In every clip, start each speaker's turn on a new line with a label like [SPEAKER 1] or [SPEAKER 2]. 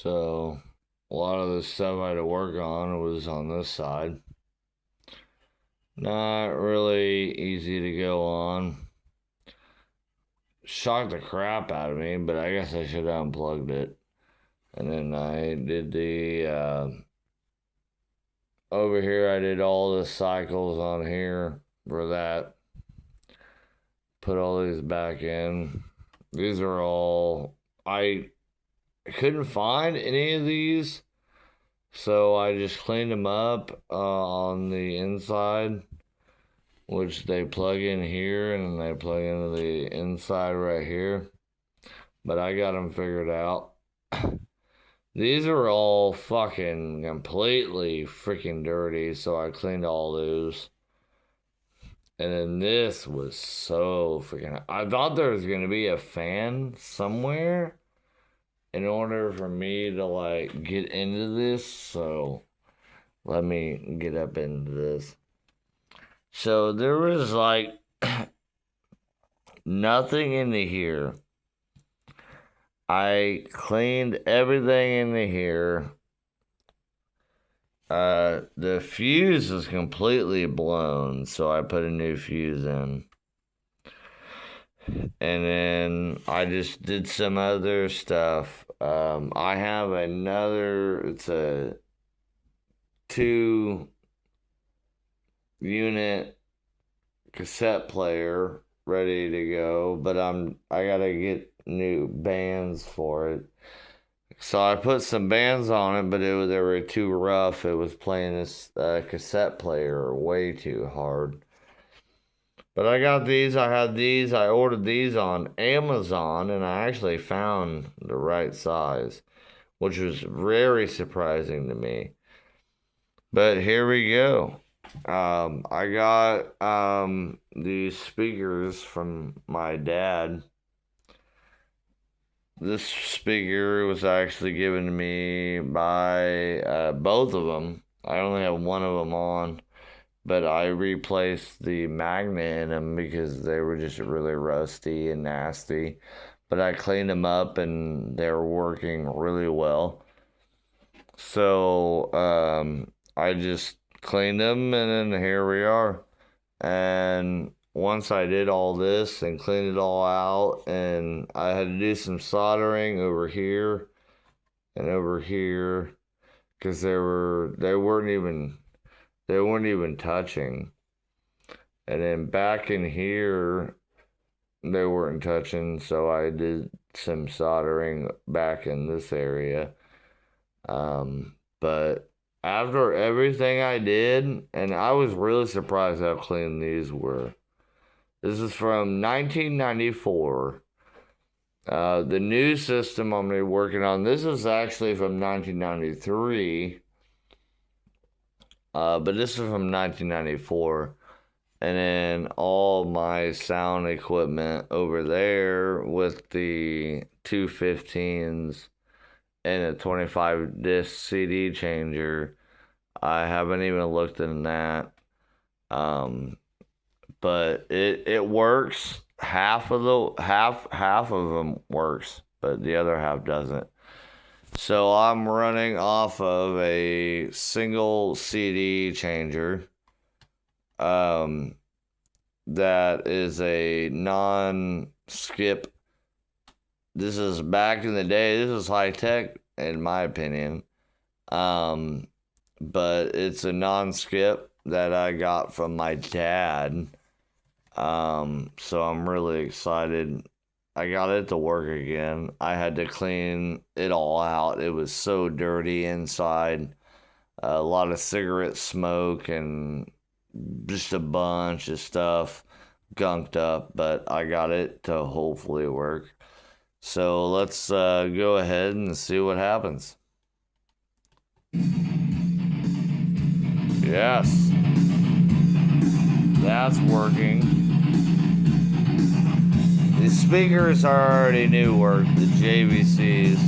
[SPEAKER 1] So a lot of the stuff I had to work on was on this side. Not really easy to go on. Shocked the crap out of me, but I guess I should have unplugged it. And then I did over here, I did all the cycles on here for that. Put all these back in. These are all, I couldn't find any of these, so I just cleaned them up on the inside, which they plug in here and they plug into the inside right here. But I got them figured out. These are all fucking completely freaking dirty, so I cleaned all those. And then this was so freaking. I thought there was gonna be a fan somewhere in order for me to like get into this, so let me get up into this. So there was like nothing into here. I cleaned everything into here. The fuse is completely blown, so I put a new fuse in. And then I just did some other stuff. I have another, it's a 2-unit cassette player ready to go, but I gotta get new bands for it. So I put some bands on it, but they were too rough. It was playing this cassette player way too hard. But I got these. I had these. I ordered these on Amazon, and I actually found the right size, which was very surprising to me. But here we go. I got these speakers from my dad. This speaker was actually given to me by both of them. I only have one of them on, but I replaced the magnet in them because they were just really rusty and nasty. But I cleaned them up and they're working really well. So I just cleaned them, and then here we are. And once I did all this and cleaned it all out, and I had to do some soldering over here and over here because they weren't even touching. And then back in here they weren't touching, so I did some soldering back in this area. But after everything I did, and I was really surprised how clean these were. This is from 1994. The new system I'm going to be working on, this is actually from 1993. But this is from 1994. And then all my sound equipment over there with the 215s and a 25 disc CD changer, I haven't even looked in that. But it works. Half of them works, but the other half doesn't. So I'm running off of a single CD changer. That is a non-skip. This is back in the day. This is high tech in my opinion. But it's a non-skip that I got from my dad. So I'm really excited. I got it to work again. I had to clean it all out. It was so dirty inside. A lot of cigarette smoke and just a bunch of stuff gunked up, but I got it to hopefully work. So let's go ahead and see what happens. Yes, that's working. The speakers already knew work, the JVCs.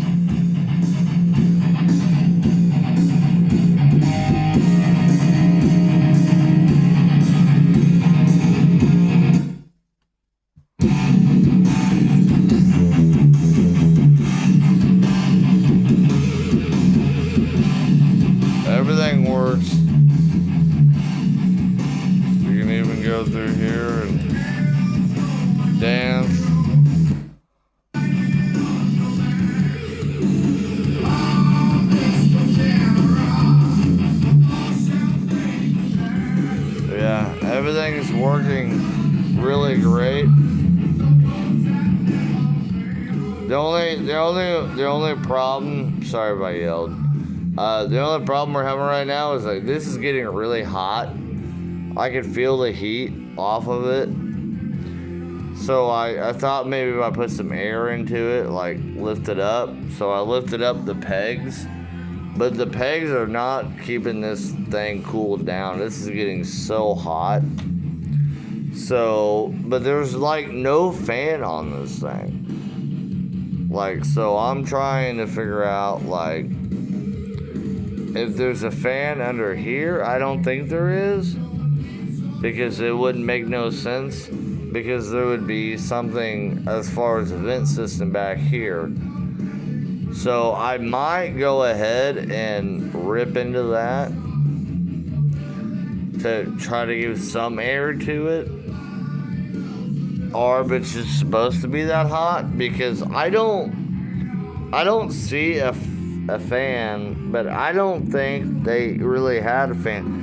[SPEAKER 1] The only problem. Sorry if I yelled. The only problem we're having right now is like this is getting really hot. I can feel the heat off of it. So I thought maybe if I put some air into it, like lift it up. So I lifted up the pegs. But the pegs are not keeping this thing cooled down. This is getting so hot. So, but there's like no fan on this thing. Like, so I'm trying to figure out like if there's a fan under here. I don't think there is. Because it wouldn't make no sense. Because there would be something as far as the vent system back here. So I might go ahead and rip into that to try to give some air to it. Or if it's just supposed to be that hot, because I don't see a fan, but I don't think they really had a fan.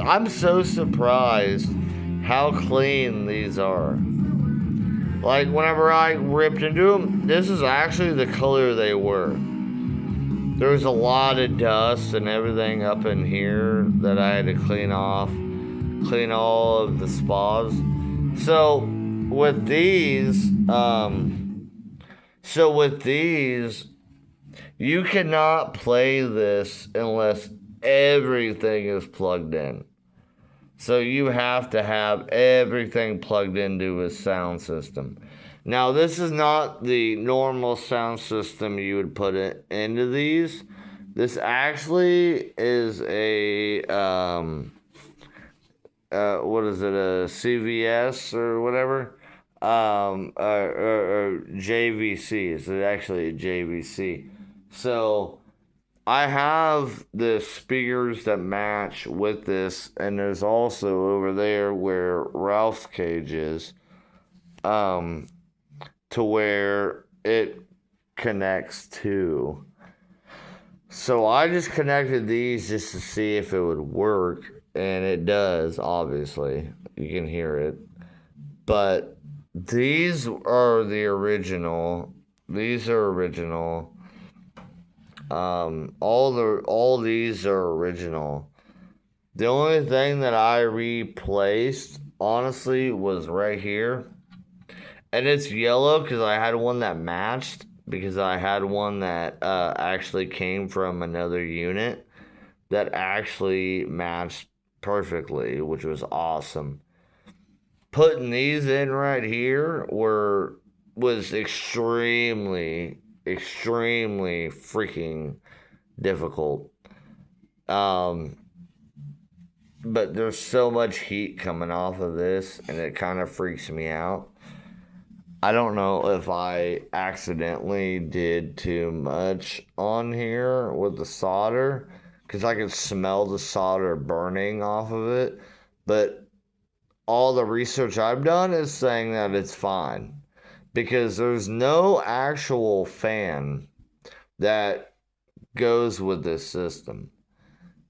[SPEAKER 1] I'm so surprised how clean these are. Like, whenever I ripped into them, this is actually the color they were. There was a lot of dust and everything up in here that I had to clean off. Clean all of the spas. So, with these, you cannot play this unless everything is plugged in. So you have to have everything plugged into a sound system. Now, this is not the normal sound system you would put it into these. This actually is a, what is it, a CVS or whatever? Or JVC. It's actually a JVC. So I have the speakers that match with this, and there's also over there where Ralph's cage is, to where it connects to. So I just connected these just to see if it would work, and it does, obviously. You can hear it. But these are the original. These are original. All these are original. The only thing that I replaced, honestly, was right here. And it's yellow because I had one that matched. Because I had one that actually came from another unit that actually matched perfectly, which was awesome. Putting these in right here was extremely freaking difficult. But there's so much heat coming off of this, and it kind of freaks me out. I don't know if I accidentally did too much on here with the solder, because I could smell the solder burning off of it. But all the research I've done is saying that it's fine, because there's no actual fan that goes with this system.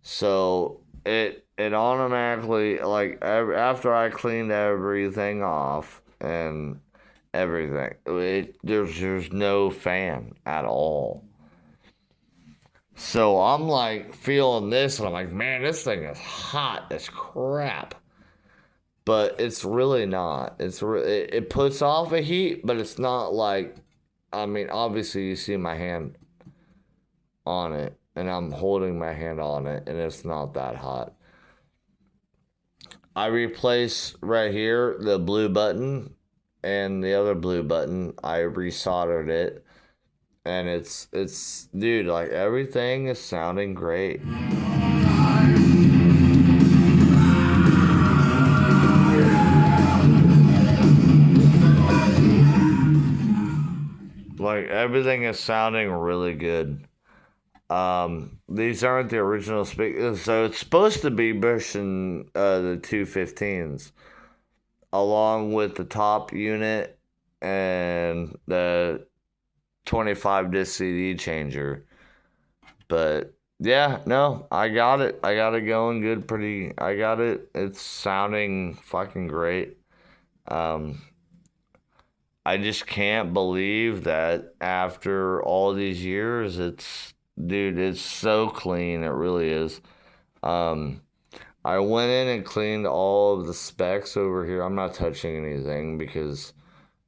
[SPEAKER 1] So it automatically, like, after I cleaned everything off and everything, there's no fan at all. So I'm like feeling this, and I'm like, man, this thing is hot as crap. But it's really not. It puts off a heat, but it's not like, I mean, obviously you see my hand on it, and I'm holding my hand on it, and it's not that hot. I replaced right here the blue button, and the other blue button, I resoldered it, and it's dude, like, everything is sounding great. Like, everything is sounding really good. These aren't the original speakers, so it's supposed to be version the 215s, along with the top unit and the 25 disc CD changer. But yeah, no, I got it. I got it going good. I got it. It's sounding fucking great. I just can't believe that after all these years, dude, it's so clean. It really is. Um, I went in and cleaned all of the specs over here. I'm not touching anything because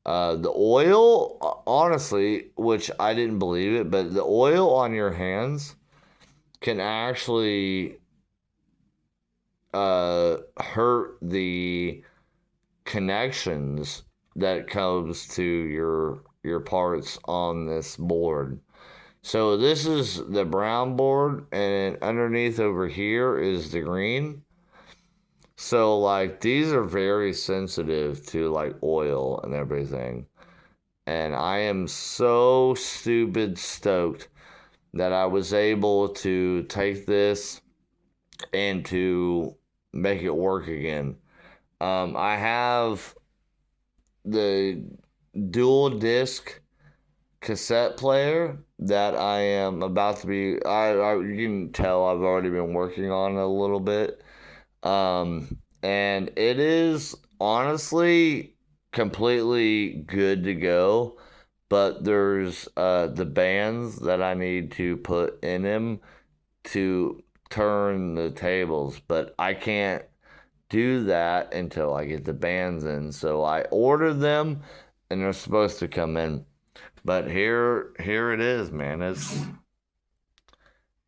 [SPEAKER 1] the oil, honestly, which I didn't believe it, but the oil on your hands can actually hurt the connections that comes to your parts on this board. So this is the brown board, and underneath over here is the green. So like these are very sensitive to like oil and everything. And I am so stupid stoked that I was able to take this and to make it work again. I have the dual disc cassette player that I am about to be. You can tell I've already been working on it a little bit. And it is honestly completely good to go, but there's the bands that I need to put in them to turn the tables, but I can't do that until I get the bands in. So I ordered them and they're supposed to come in. But here it is, man.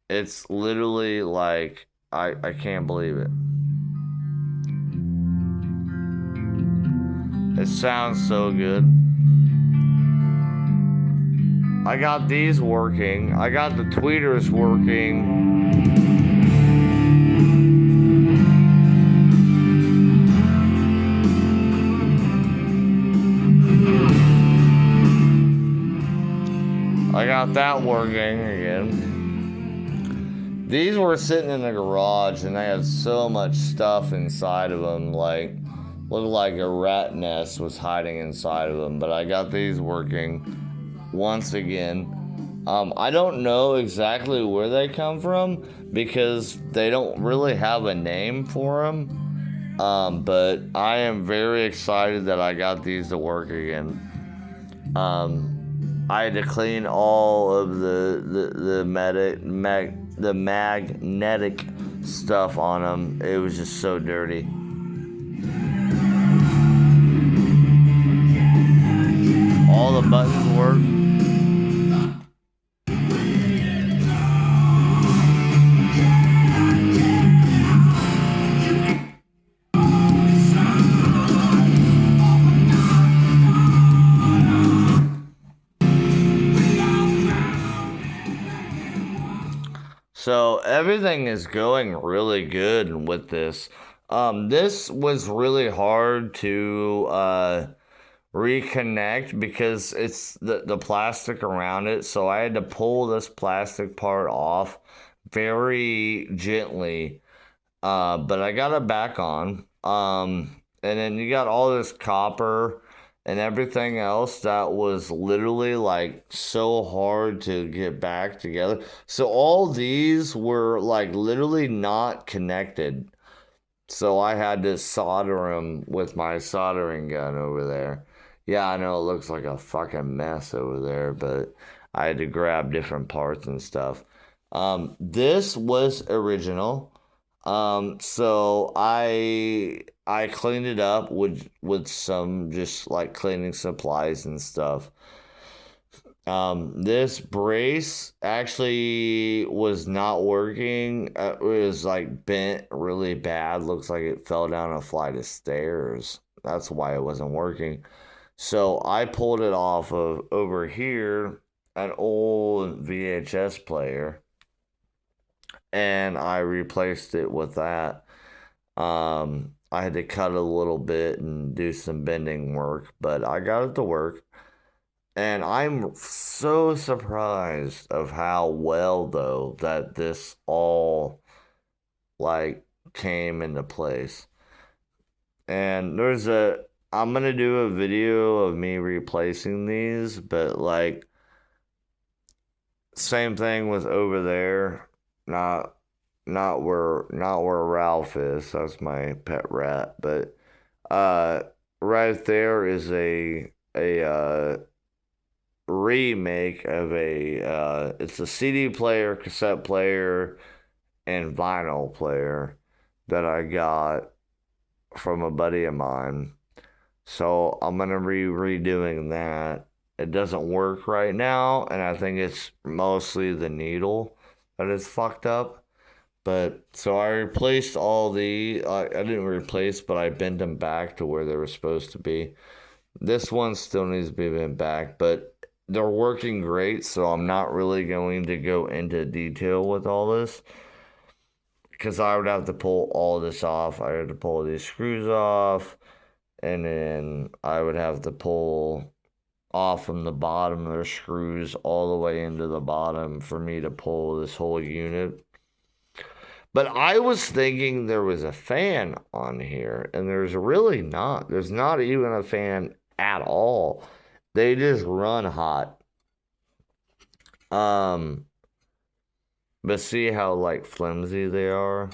[SPEAKER 1] It's literally like I can't believe it. It sounds so good. I got these working. I got the tweeters working. I got that working again. These were sitting in the garage and they had so much stuff inside of them, like looked like a rat nest was hiding inside of them. But I got these working once again. I don't know exactly where they come from because they don't really have a name for them. But I am very excited that I got these to work again. I had to clean all of the magnetic stuff on them. It was just so dirty. All the buttons work. So everything is going really good with this. This was really hard to reconnect because it's the plastic around it. So I had to pull this plastic part off very gently. But I got it back on. And then you got all this copper and everything else that was literally like so hard to get back together. So all these were like literally not connected. So I had to solder them with my soldering gun over there. Yeah, I know it looks like a fucking mess over there, but I had to grab different parts and stuff. This was original. So I cleaned it up with some just like cleaning supplies and stuff. This brace actually was not working. It was like bent really bad. Looks like it fell down a flight of stairs. That's why it wasn't working. So I pulled it off of over here, an old VHS player, and I replaced it with that. I had to cut a little bit and do some bending work, but I got it to work. And I'm so surprised of how well though that this all like came into place. And I'm gonna do a video of me replacing these, but like same thing with over there. Not where Ralph is. That's my pet rat. But right there is a a remake of it's a CD player, cassette player, and vinyl player that I got from a buddy of mine. So I'm gonna be redoing that. It doesn't work right now, and I think it's mostly the needle that is fucked up. But so I replaced I didn't replace, but I bent them back to where they were supposed to be. This one still needs to be bent back, but they're working great, so I'm not really going to go into detail with all this because I would have to pull all this off. I had to pull these screws off, and then I would have to pull off from the bottom of the screws all the way into the bottom for me to pull this whole unit. But I was thinking there was a fan on here, and there's really not. There's not even a fan at all. They just run hot. But see how like flimsy they are?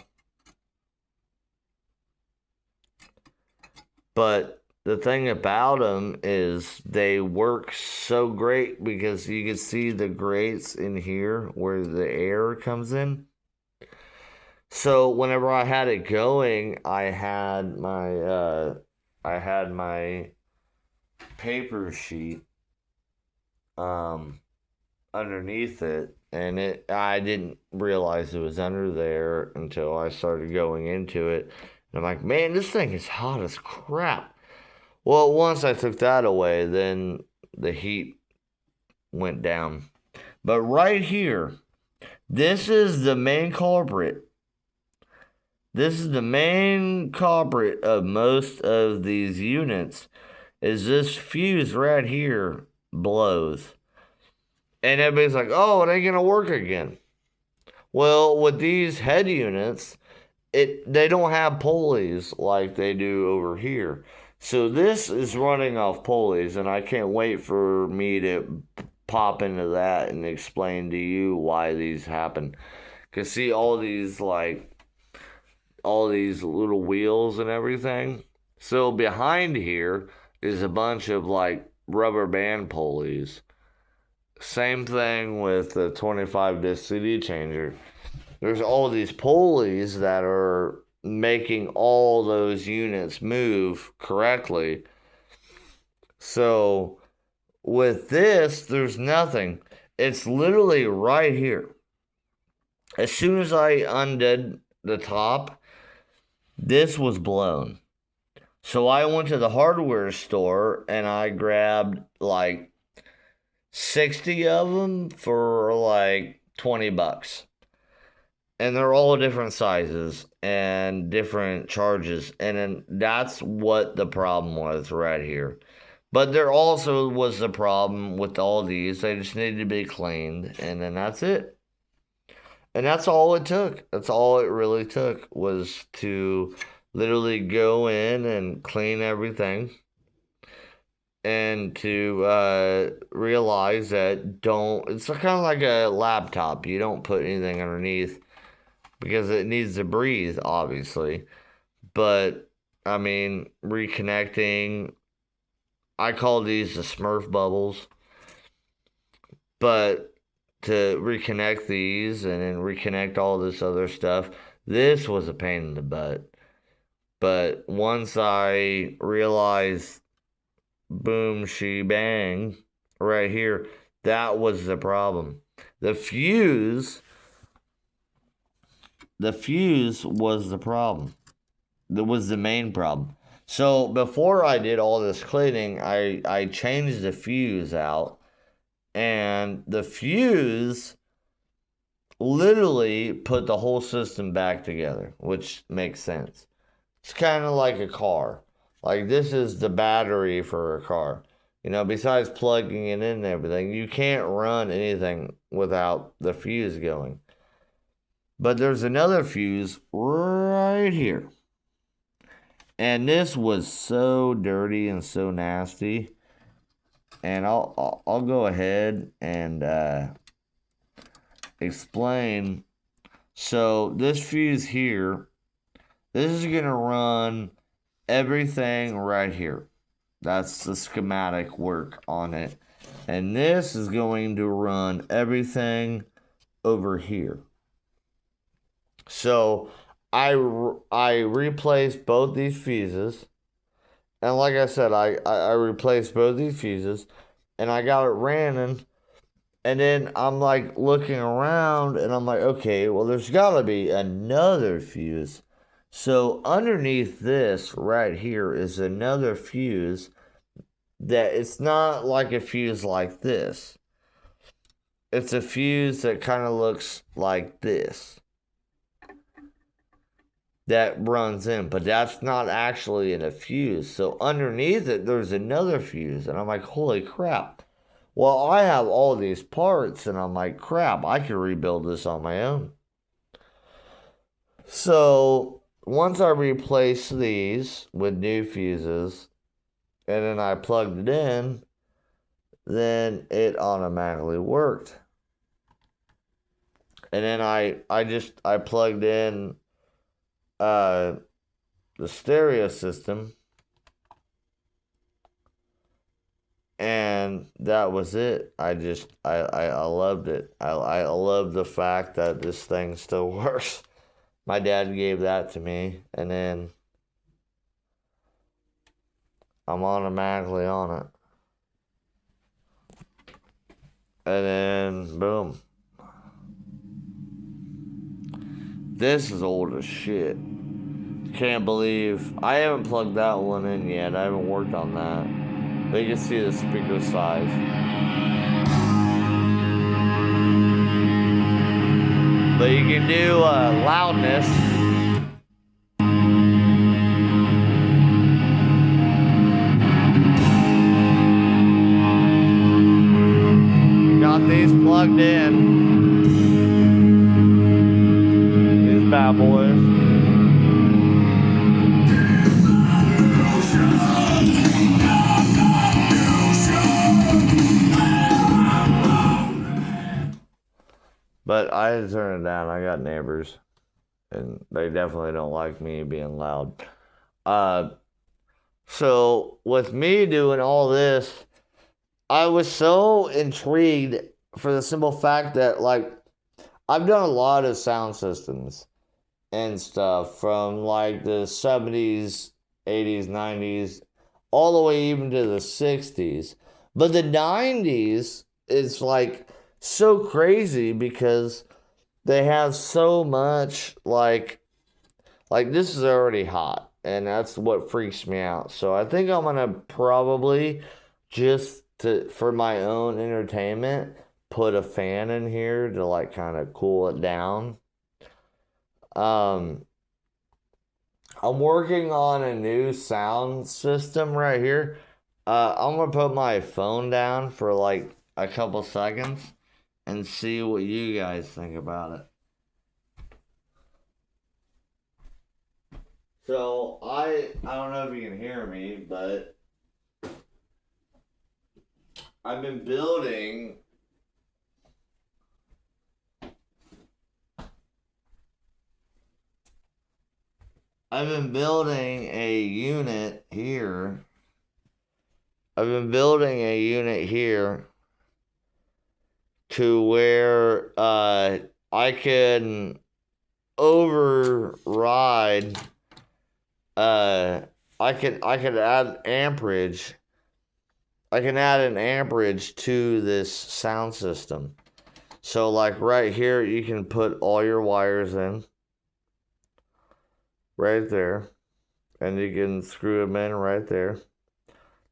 [SPEAKER 1] But the thing about them is they work so great because you can see the grates in here where the air comes in. So whenever I had it going, I had my paper sheet underneath it, and I didn't realize it was under there until I started going into it. And I'm like, man, this thing is hot as crap. Well, once I took that away, then the heat went down. But right here, this is the main culprit. This is the main culprit of most of these units, is this fuse right here blows. And everybody's like, oh, it ain't gonna work again. Well, with these head units, they don't have pulleys like they do over here. So this is running off pulleys, and I can't wait for me to pop into that and explain to you why these happen. Cause see all these little wheels and everything. So behind here is a bunch of like rubber band pulleys. Same thing with the 25 disc CD changer. There's all these pulleys that are making all those units move correctly. So with this, there's nothing. It's literally right here. As soon as I undid the top, this was blown. So I went to the hardware store and I grabbed like 60 of them for like $20. And they're all different sizes and different charges. And then that's what the problem was right here. But there also was the problem with all these. They just needed to be cleaned. And then that's it. And that's all it took. That's all it really took was to literally go in and clean everything. And to realize that it's kind of like a laptop. You don't put anything underneath because it needs to breathe, obviously. But, I mean, reconnecting, I call these the Smurf bubbles. But to reconnect these and then reconnect all this other stuff, this was a pain in the butt. But once I realized, boom, she bang, right here, that was the problem. The fuse was the problem. That was the main problem. So before I did all this cleaning, I changed the fuse out, and the fuse literally put the whole system back together, which makes sense. It's kind of like a car. Like, this is the battery for a car. You know, besides plugging it in and everything, you can't run anything without the fuse going. But there's another fuse right here. And this was so dirty and so nasty. And I'll go ahead and explain. So this fuse here, this is going to run everything right here. That's the schematic work on it. And this is going to run everything over here. So I replaced both these fuses. And like I said, I replaced both these fuses. And I got it running. And then I'm like looking around and I'm like, okay, well, there's got to be another fuse. So underneath this right here is another fuse that it's not like a fuse like this. It's a fuse that kind of looks like this that runs in, but that's not actually in a fuse. So underneath it, there's another fuse. And I'm like, holy crap. Well, I have all these parts, and I'm like, crap, I can rebuild this on my own. So once I replaced these with new fuses, and then I plugged it in, then it automatically worked. And then I plugged in the stereo system, and that was it. I loved it. I love the fact that this thing still works. My dad gave that to me, and then I'm automatically on it. And then, boom. This is old as shit. Can't believe I haven't plugged that one in yet. I haven't worked on that. But you can see the speaker size. But you can do loudness. Got these plugged in. These bad boys. But I had to turn it down. I got neighbors, and they definitely don't like me being loud. So with me doing all this, I was so intrigued for the simple fact that, like, I've done a lot of sound systems and stuff from like the 70s, 80s, 90s, all the way even to the 60s. But the 90s is like so crazy because they have so much like this is already hot, and that's what freaks me out. So I think I'm gonna probably just for my own entertainment put a fan in here to like kind of cool it down. I'm working on a new sound system right here. I'm gonna put my phone down for like a couple seconds and see what you guys think about it. So I don't know if you can hear me, but I've been building a unit here. I've been building a unit here to where I can override I can add amperage. I can add an amperage to this sound system. So like right here, you can put all your wires in right there, and you can screw them in right there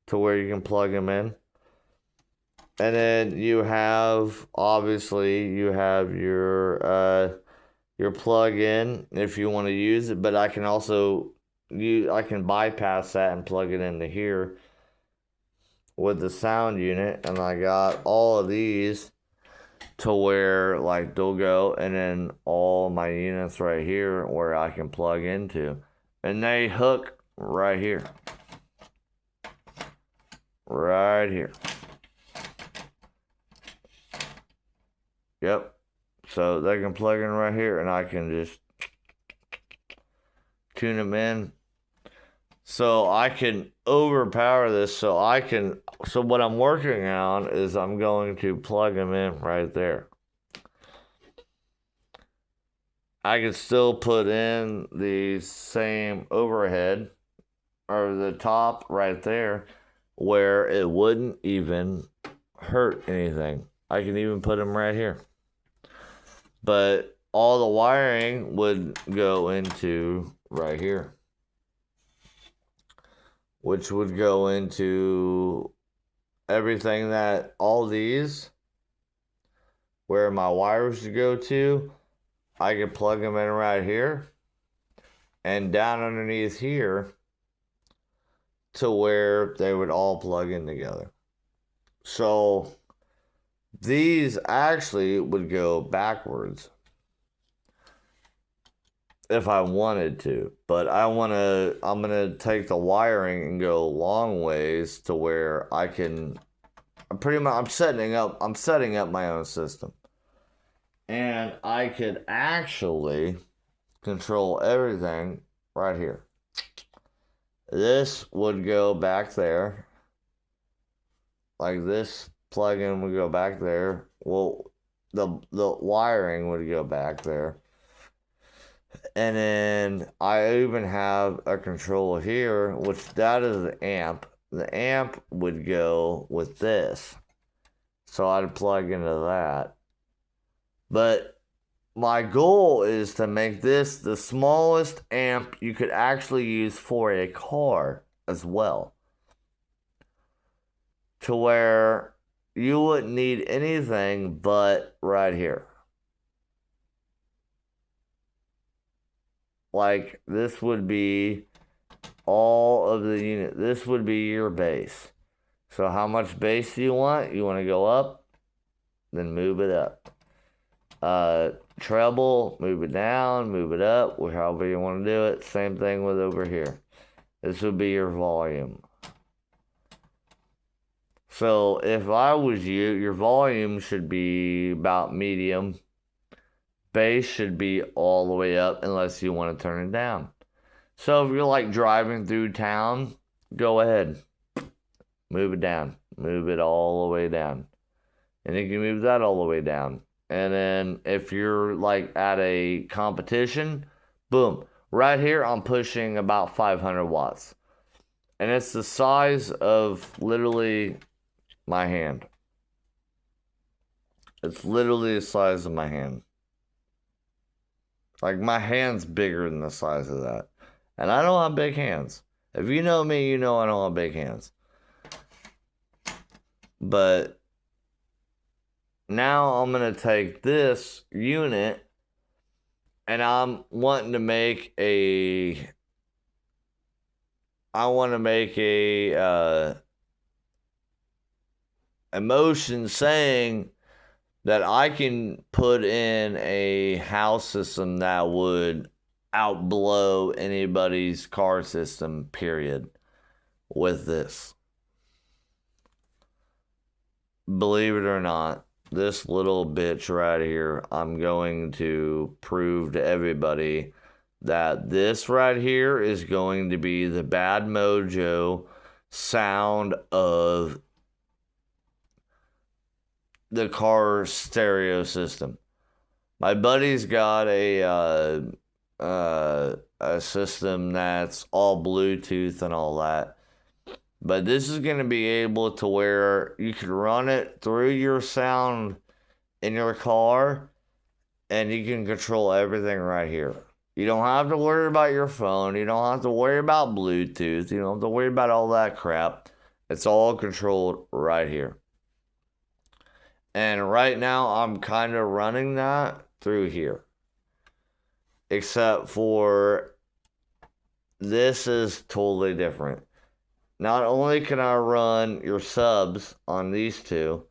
[SPEAKER 1] to where you can plug them in. And then you have, obviously, you have your plug in if you want to use it, but I can also I can bypass that and plug it into here with the sound unit, and I got all of these to where like they'll go, and then all my units right here where I can plug into, and they hook right here. Right here. Yep. So they can plug in right here, and I can just tune them in So I can overpower this. So what I'm working on is I'm going to plug them in right there. I can still put in the same overhead or the top right there where it wouldn't even hurt anything. I can even put them right here. But all the wiring would go into right here, which would go into everything that all these, where my wires would go to, I could plug them in right here and down underneath here to where they would all plug in together. So these actually would go backwards if I wanted to, but I'm gonna take the wiring and go long ways to where I'm setting up my own system. And I could actually control everything right here. This would go back there. Like this plug-in would go back there. Well, the wiring would go back there. And then I even have a control here, which that is the amp. The amp would go with this. So I'd plug into that. But my goal is to make this the smallest amp you could actually use for a car as well. To where you wouldn't need anything but right here. Like this would be all of the unit. This would be your bass. So how much bass do you want? You want to go up, then move it up. Treble, move it down, move it up, however you want to do it. Same thing with over here. This would be your volume. So if I was you, your volume should be about medium. Bass should be all the way up unless you want to turn it down. So if you're like driving through town, go ahead. Move it down. Move it all the way down. And you can move that all the way down. And then if you're like at a competition, boom. Right here, I'm pushing about 500 watts. And it's the size of literally my hand. It's literally the size of my hand. Like my hand's bigger than the size of that. And I don't have big hands. If you know me, you know I don't have big hands. But now I'm going to take this unit and I'm wanting to make a emotion saying that I can put in a house system that would outblow anybody's car system, period, with this. Believe it or not, this little bitch right here, I'm going to prove to everybody that this right here is going to be the Bad Mojo sound of the car stereo system. My buddy's got a system that's all Bluetooth and all that. But this is going to be able to where you can run it through your sound in your car and you can control everything right here. You don't have to worry about your phone. You don't have to worry about Bluetooth. You don't have to worry about all that crap. It's all controlled right here. And right now, I'm kind of running that through here. Except for this is totally different. Not only can I run your subs on these two,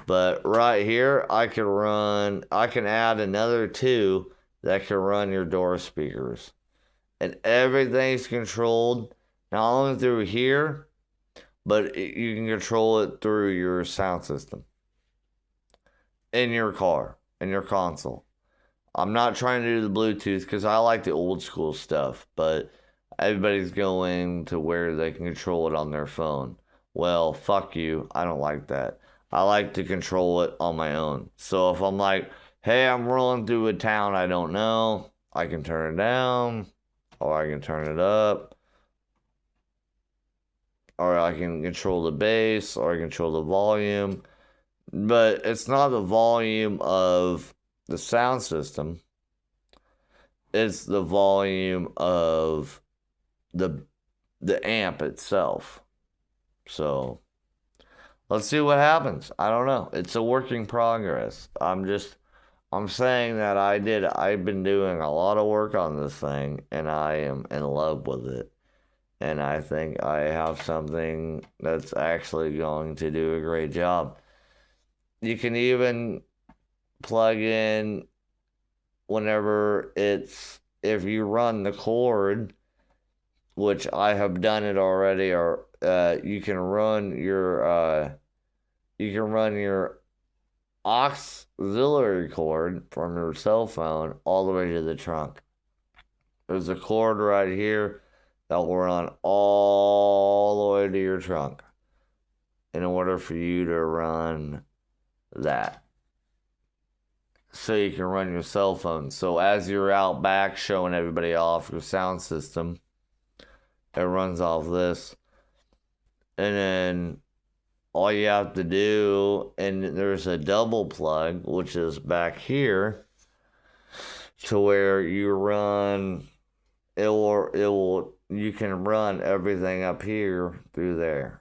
[SPEAKER 1] but right here, I can add another two that can run your door speakers. And everything's controlled not only through here, but you can control it through your sound system. In your car, in your console. I'm not trying to do the Bluetooth because I like the old school stuff, but Everybody's going to where they can control it on their phone. Well, fuck you. I don't like that. I like to control it on my own. So if I'm like, hey, I'm rolling through a town I don't know, I can turn it down, or I can turn it up, or I can control the bass, or I control the volume. But it's not the volume of the sound system, it's the volume of the amp itself. So let's see what happens. I don't know. It's a work in progress. I'm saying that I've been doing a lot of work on this thing and I am in love with it. And I think I have something that's actually going to do a great job. You can even plug in whenever if you run the cord, which I have done it already, or you can run your auxiliary cord from your cell phone all the way to the trunk. There's a cord right here that will run all the way to your trunk in order for you to run that. So you can run your cell phone. So as you're out back showing everybody off your sound system, it runs off this. And then all you have to do, and there's a double plug, which is back here, to where you run, you can run everything up here through there.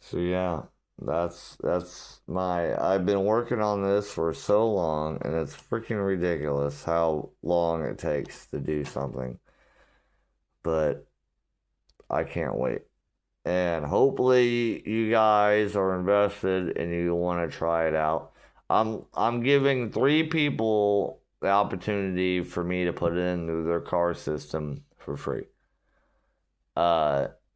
[SPEAKER 1] So yeah, I've been working on this for so long, and it's freaking ridiculous how long it takes to do something. But I can't wait. And hopefully you guys are invested and you want to try it out. I'm giving 3 people the opportunity for me to put it into their car system for free.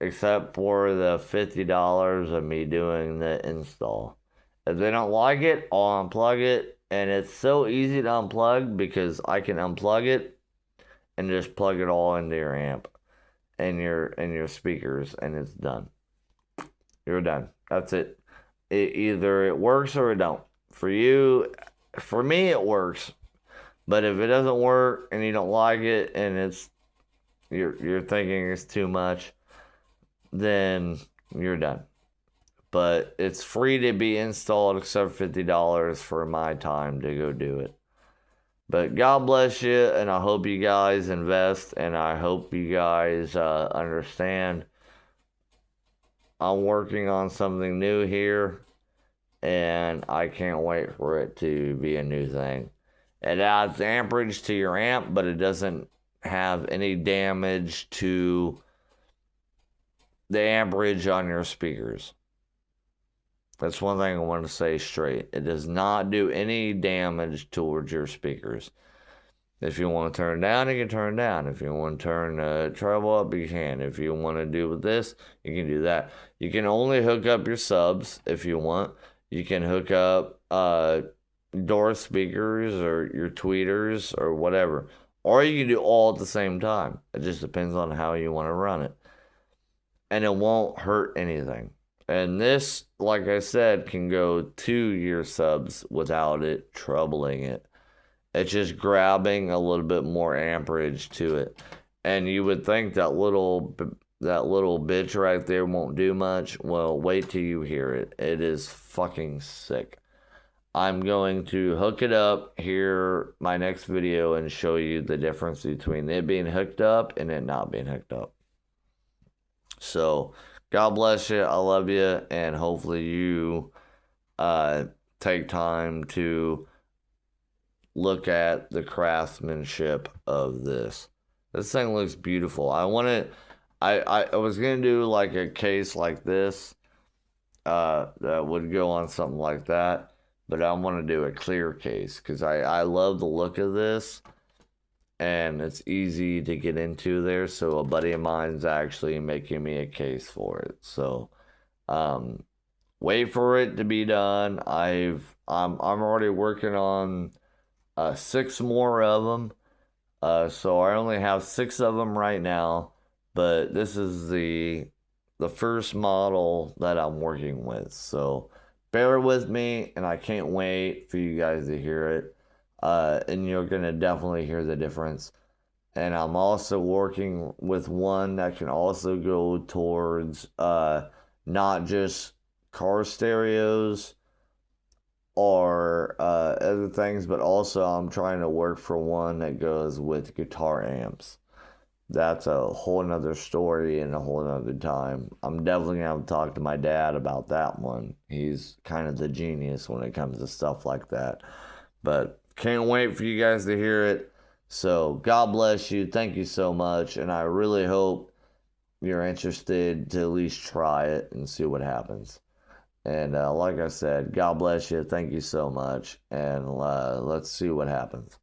[SPEAKER 1] Except for the $50 of me doing the install. If they don't like it, I'll unplug it. And it's so easy to unplug because I can unplug it and just plug it all into your amp and your speakers, and it's done. You're done. That's it. Either it works or it don't. For you, for me, it works. But if it doesn't work and you don't like it, and you're thinking it's too much, then you're done. But it's free to be installed except $50 for my time to go do it. But God bless you, and I hope you guys invest, and I hope you guys understand. I'm working on something new here, and I can't wait for it to be a new thing. It adds amperage to your amp, but it doesn't have any damage to the amperage on your speakers. That's one thing I want to say straight. It does not do any damage towards your speakers. If you want to turn it down, you can turn it down. If you want to turn the treble up, you can. If you want to do with this, you can do that. You can only hook up your subs if you want. You can hook up door speakers or your tweeters or whatever. Or you can do all at the same time. It just depends on how you want to run it. And it won't hurt anything. And this, like I said, can go to your subs without it troubling it. It's just grabbing a little bit more amperage to it. And you would think that little bitch right there won't do much. Well, wait till you hear it. It is fucking sick. I'm going to hook it up here my next video and show you the difference between it being hooked up and it not being hooked up. So God bless you. I love you. And hopefully you take time to look at the craftsmanship of this. This thing looks beautiful. I was going to do like a case like this that would go on something like that. But I want to do a clear case because I love the look of this. And it's easy to get into there. So a buddy of mine's actually making me a case for it. So wait for it to be done. I'm already working on 6 more of them. So I only have 6 of them right now, but this is the first model that I'm working with. So bear with me, and I can't wait for you guys to hear it. And you're gonna definitely hear the difference. And I'm also working with one that can also go towards not just car stereos or other things, but also I'm trying to work for one that goes with guitar amps. That's a whole nother story and a whole nother time. I'm definitely gonna have to talk to my dad about that one. He's kind of the genius when it comes to stuff like that. But can't wait for you guys to hear it. So God bless you. Thank you so much. And I really hope you're interested to at least try it and see what happens. And like I said, God bless you. Thank you so much. And let's see what happens.